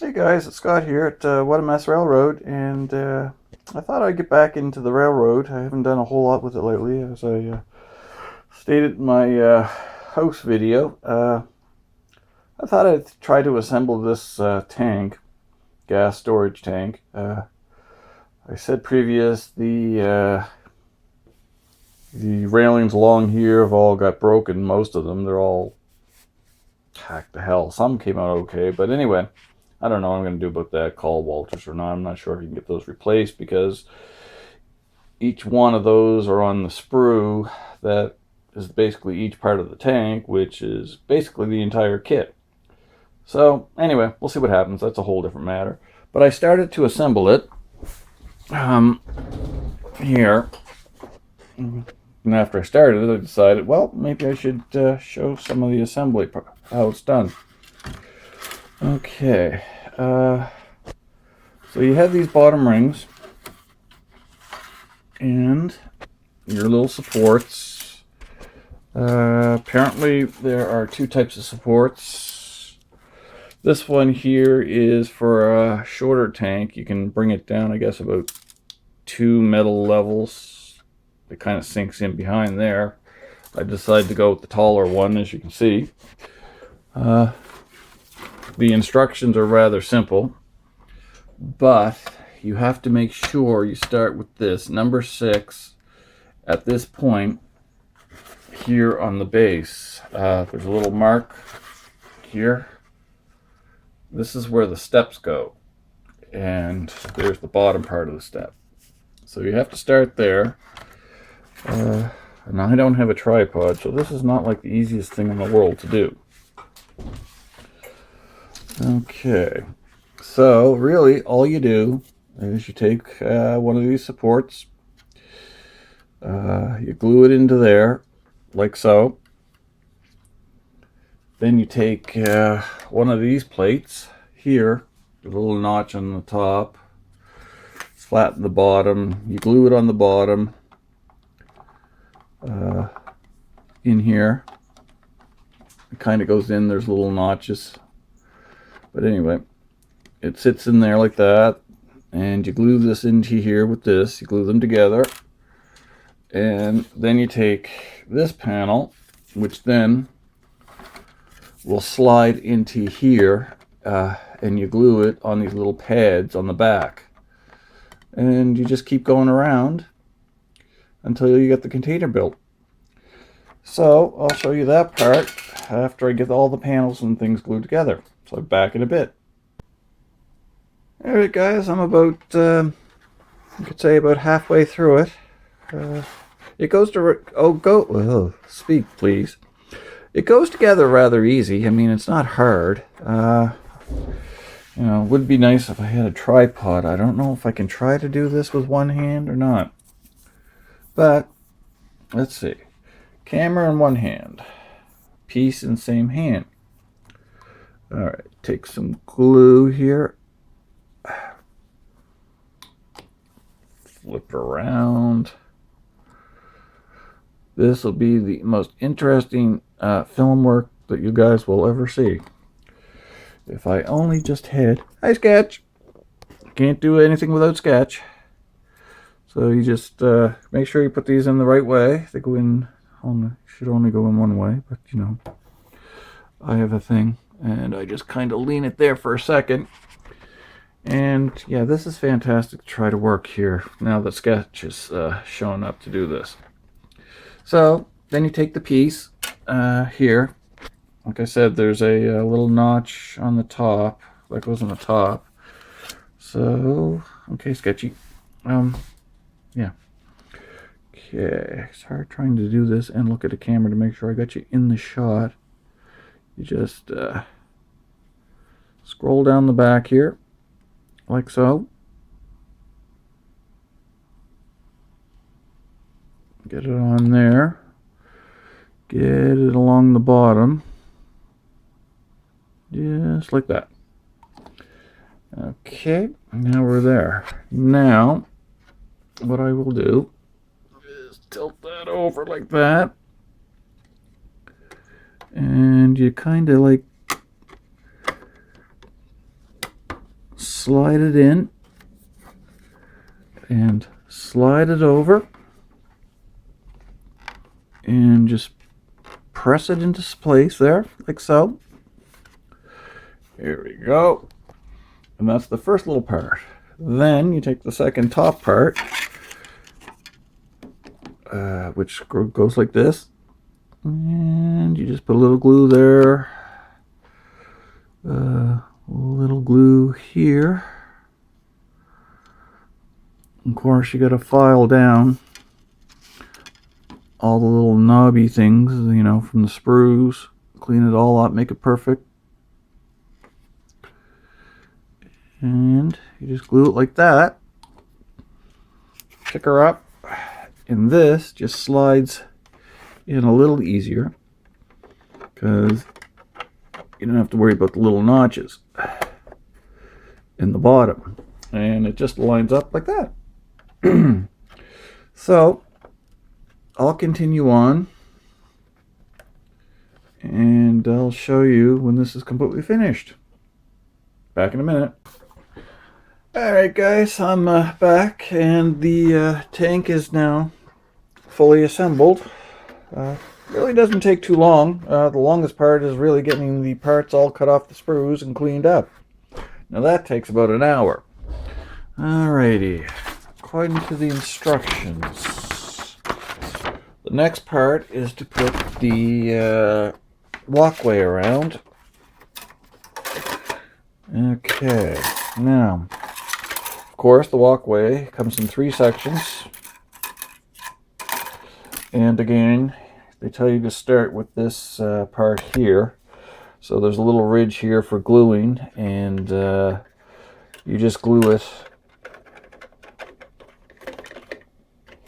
Hey guys, it's Scott here at WAM Railroad, and I thought I'd get back into the railroad. I haven't done a whole lot with it lately, as I stated in my house video. I thought I'd try to assemble this tank, gas storage tank. I said previous the railings along here have all got broken. Most of them, they're all hacked to hell. Some came out okay, but anyway. I don't know what I'm going to do about that, call Walthers or not. I'm not sure if you can get those replaced because each one of those are on the sprue that is basically each part of the tank, which is basically the entire kit. So anyway, we'll see what happens. That's a whole different matter. But I started to assemble it here. And after I started it, I decided, well, maybe I should show some of the assembly, how it's done. Okay, so you have these bottom rings and your little supports. Apparently there are two types of supports. This one here is for a shorter tank. You can bring it down, I guess, about 2 metal levels. It kind of sinks in behind there. I decided to go with the taller one, as you can see. The instructions are rather simple, but you have to make sure you start with this number 6 at this point here on the base. There's a little mark here. This is where the steps go, and there's the bottom part of the step. So you have to start there. And I don't have a tripod, so this is not like the easiest thing in the world to do. Okay, so really all you do is you take one of these supports, you glue it into there like so. Then you take one of these plates here, the little notch on the top, flatten the bottom, you glue it on the bottom in here. It kind of goes in, there's little notches. But anyway, it sits in there like that, and you glue this into here with this. You glue them together, and then you take this panel, which then will slide into here, and you glue it on these little pads on the back. And you just keep going around until you get the container built. So I'll show you that part after I get all the panels and things glued together. So back in a bit. Alright guys, I'm about, you could say about halfway through it. It goes to, speak please. It goes together rather easy. I mean, it's not hard. You know, it would be nice if I had a tripod. I don't know if I can try to do this with one hand or not. But, let's see. Camera in one hand. Piece in same hand. Alright, take some glue here. Flip around. This will be the most interesting film work that you guys will ever see. If I only just had... Hi, Sketch! Can't do anything without Sketch. So you just make sure you put these in the right way. They go in... should only go in one way, but you know. I have a thing. And I just kind of lean it there for a second. And yeah, this is fantastic to try to work here now that Sketch is showing up to do this. So then you take the piece here. Like I said, there's a little notch on the top that goes on the top. So, okay, Sketchy. Yeah. Okay, sorry trying to do this and look at the camera to make sure I got you in the shot. You just scroll down the back here, like so. Get it on there. Get it along the bottom. Just like that. Okay, now we're there. Now, what I will do is tilt that over like that. And you kind of like slide it in and slide it over and just press it into place there, like so. Here we go. And that's the first little part. Then you take the second top part, which goes like this, and you just put a little glue there, a little glue here. Of course, you got to file down all the little knobby things, you know, from the sprues. Clean it all up, make it perfect. And you just glue it like that. Pick her up. And this just slides in a little easier because you don't have to worry about the little notches in the bottom. And it just lines up like that. So I'll continue on and I'll show you when this is completely finished. Back in a minute. Alright guys, I'm back and the tank is now fully assembled. Really doesn't take too long. The longest part is really getting the parts all cut off the sprues and cleaned up. Now that takes about an hour. Alrighty, according to the instructions, the next part is to put the walkway around. Okay, now of course the walkway comes in 3 sections, and again they tell you to start with this part here. So there's a little ridge here for gluing, and you just glue it.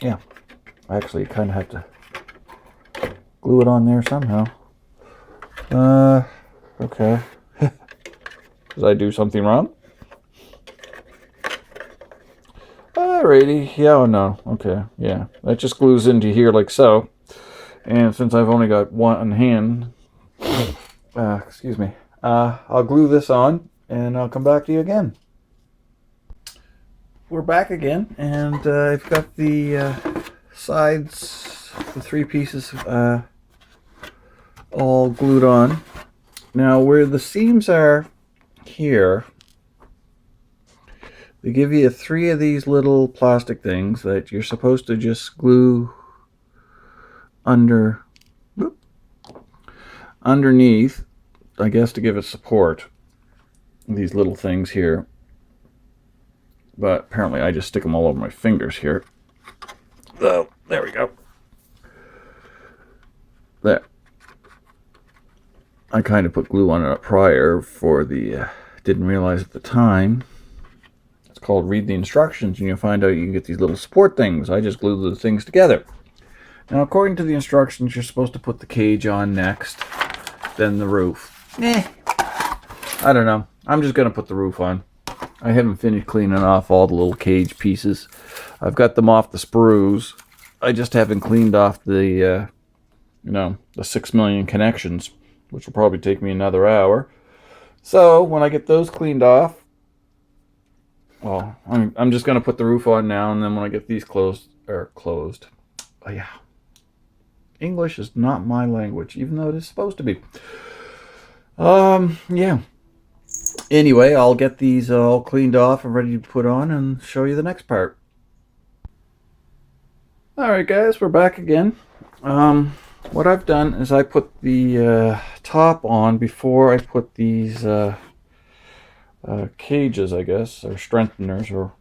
Yeah, actually you kind of have to glue it on there somehow. Okay. Did I do something wrong? Alrighty, yeah, oh no, okay, yeah. That just glues into here like so. And since I've only got one hand, excuse me, I'll glue this on and I'll come back to you again. We're back again, and I've got the sides, the 3 pieces all glued on. Now where the seams are here, they give you 3 of these little plastic things that you're supposed to just glue underneath, I guess, to give it support. These little things here, but apparently I just stick them all over my fingers here. So there we go. There. I kind of put glue on it prior for the didn't realize at the time. It's called read the instructions, and you'll find out you can get these little support things. I just glue the things together. Now, according to the instructions, you're supposed to put the cage on next, then the roof. I don't know. I'm just going to put the roof on. I haven't finished cleaning off all the little cage pieces. I've got them off the sprues. I just haven't cleaned off the, the 6 million connections, which will probably take me another hour. So, when I get those cleaned off, well, I'm just going to put the roof on now, and then when I get these closed. Oh, yeah. English is not my language, even though it is supposed to be. Yeah. Anyway, I'll get these all cleaned off and ready to put on and show you the next part. Alright guys, we're back again. What I've done is I put the top on before I put these cages, I guess, or strengtheners, or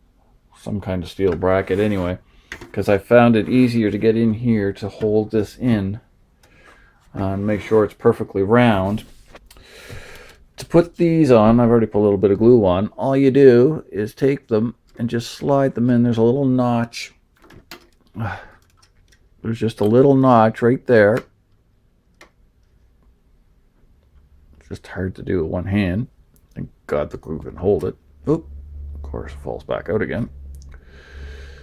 some kind of steel bracket anyway, because I found it easier to get in here to hold this in and make sure it's perfectly round. To put these on, I've already put a little bit of glue on. All you do is take them and just slide them in. There's a little notch. There's just a little notch right there. It's just hard to do with one hand. Thank God the glue can hold it. Oop, of course it falls back out again.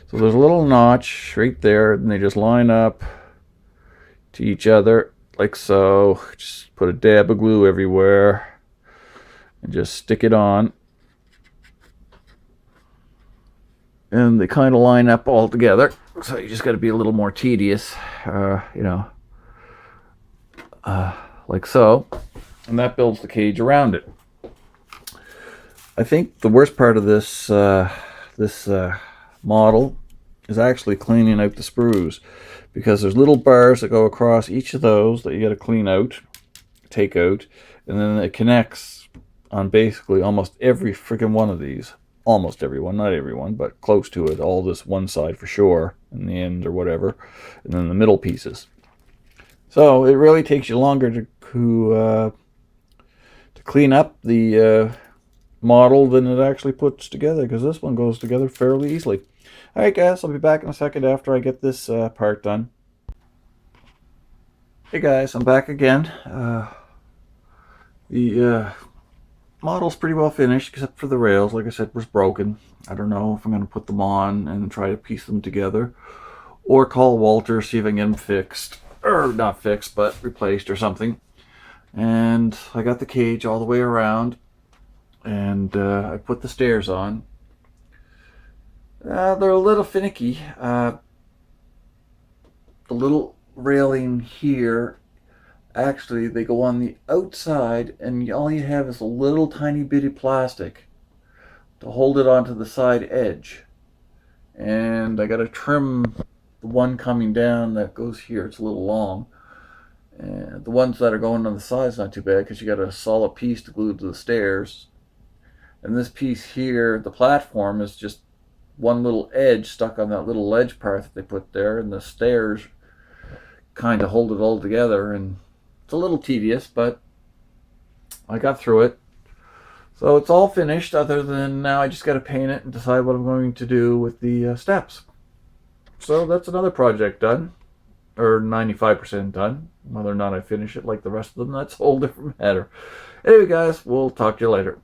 So there's a little notch right there, and they just line up to each other like so. Just put a dab of glue everywhere and just stick it on. and they kind of line up all together. So you just got to be a little more tedious, you know, like so. And that builds the cage around it. I think the worst part of this model is actually cleaning out the sprues, because there's little bars that go across each of those that you got to clean out, take out, and then it connects on basically almost every freaking one of these. Almost everyone, not everyone, but close to it. All this one side for sure, in the end or whatever, and then the middle pieces. So it really takes you longer to clean up the model than it actually puts together, because this one goes together fairly easily. Alright guys, I'll be back in a second after I get this part done. Hey guys, I'm back again. The model's pretty well finished, except for the rails, like I said, was broken. I don't know if I'm going to put them on and try to piece them together, or call Walter, see if I can get them fixed, or not fixed, but replaced or something. And I got the cage all the way around, and I put the stairs on. They're a little finicky. The little railing here, actually they go on the outside, and all you have is a little tiny bit of plastic to hold it onto the side edge. And I got to trim the one coming down that goes here. It's a little long. And the ones that are going on the side's not too bad, because you got a solid piece to glue to the stairs. And this piece here, the platform, is just one little edge stuck on that little ledge part that they put there, and the stairs kind of hold it all together. And it's a little tedious, but I got through it. So it's all finished, other than now I just got to paint it and decide what I'm going to do with the steps. So that's another project done, or 95% done. Whether or not I finish it like the rest of them, that's a whole different matter. Anyway guys, we'll talk to you later.